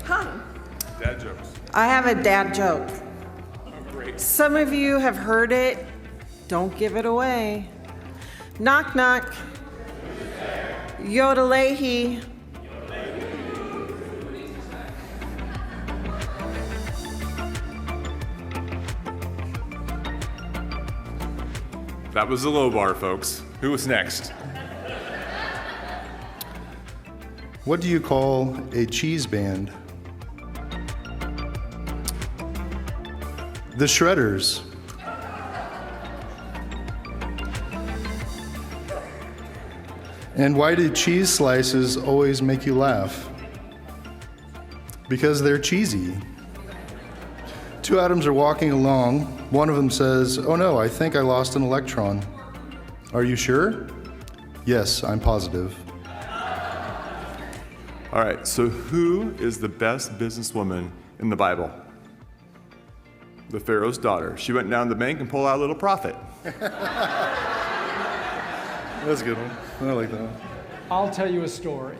Hi. Dad jokes. I have a dad joke. Oh, great. Some of you have heard it. Don't give it away. Knock, knock. Yodel-lahey. That was the low bar, folks. Who was next? What do you call a cheese band? The Shredders. And why do cheese slices always make you laugh? Because they're cheesy. Two atoms are walking along. One of them says, "Oh no, I think I lost an electron." "Are you sure?" "Yes, I'm positive." All right, so who is the best businesswoman in the Bible? The Pharaoh's daughter. She went down to the bank and pulled out a little profit. That's a good one. I like that one. I'll tell you a story.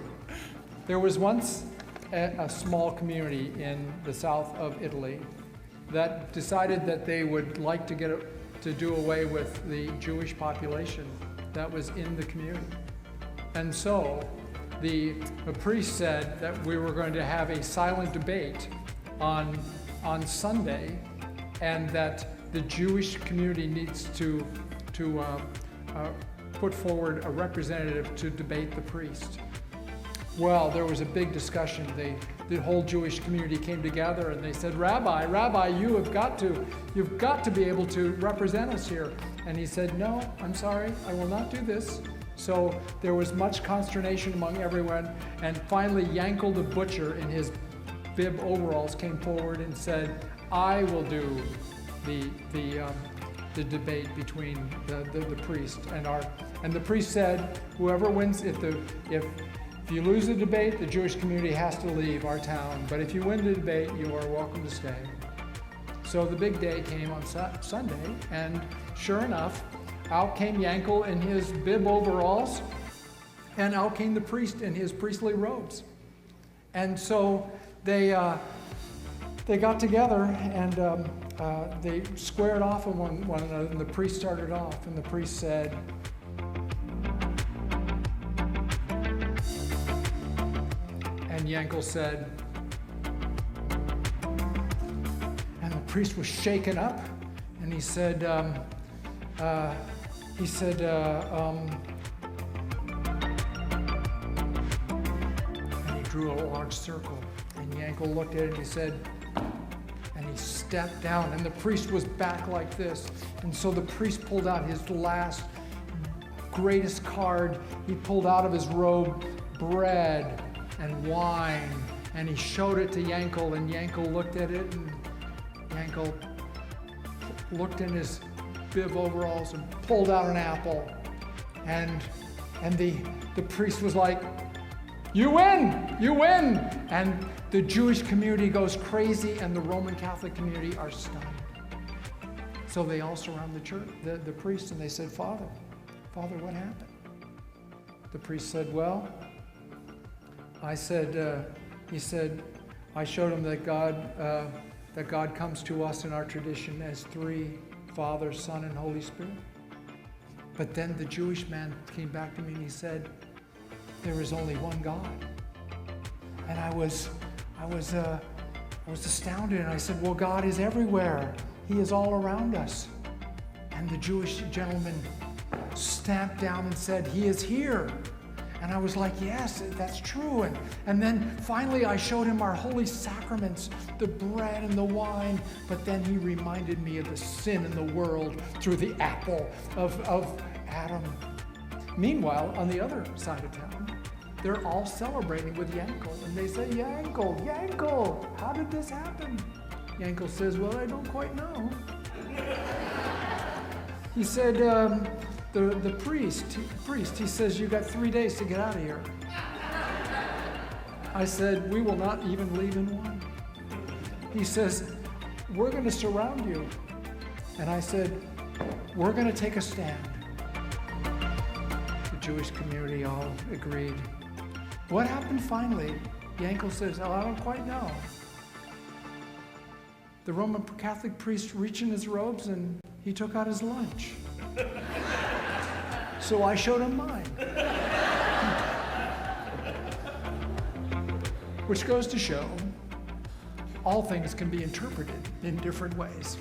There was once a small community in the south of Italy that decided that they would like to do away with the Jewish population that was in the community. And so the priest said that we were going to have a silent debate on Sunday, and that the Jewish community needs to put forward a representative to debate the priest. Well, there was a big discussion. The whole Jewish community came together and they said, Rabbi, you've got to be able to represent us here. And he said, "No, I'm sorry, I will not do this." So there was much consternation among everyone, and finally Yankel the butcher in his bib overalls came forward and said, "I will do the debate between the priest and our." And the priest said, "Whoever wins, if you lose the debate, the Jewish community has to leave our town. But if you win the debate, you are welcome to stay." So the big day came on Sunday, and sure enough, out came Yankel in his bib overalls, and out came the priest in his priestly robes. And so they got together and they squared off on one another, and the priest started off, and the priest said, and Yankel said, and the priest was shaken up, and he said, and he drew a large circle, and Yankel looked at it and he said, and he stepped down, and the priest was back like this. And so the priest pulled out his last greatest card. He pulled out of his robe bread and wine, and he showed it to Yankel, and Yankel looked at it, and Yankel looked in his bib overalls and pulled out an apple, and the priest was like, "You win!" And the Jewish community goes crazy, and the Roman Catholic community are stunned. So they all surround the church, the priest, and they said, Father, what happened?" The priest said, "Well, he said, I showed him that God comes to us in our tradition as three, Father, Son, and Holy Spirit. But then the Jewish man came back to me and he said, there is only one God." And I was astounded, and I said, "Well, God is everywhere. He is all around us." And the Jewish gentleman stamped down and said, "He is here." And I was like, "Yes, that's true." And then finally I showed him our holy sacraments, the bread and the wine, but then he reminded me of the sin in the world through the apple of Adam. Meanwhile, on the other side of town, they're all celebrating with Yankel, and they say, Yankel, how did this happen?" Yankel says, "Well, I don't quite know." He said, the priest, he says, "You got 3 days to get out of here." I said, "We will not even leave in one." He says, "We're going to surround you." And I said, "We're going to take a stand." The Jewish community all agreed. What happened finally Yankel says, oh, I don't quite know. The Roman Catholic priest reached in his robes and he took out his lunch. So I showed him mine. Which goes to show all things can be interpreted in different ways.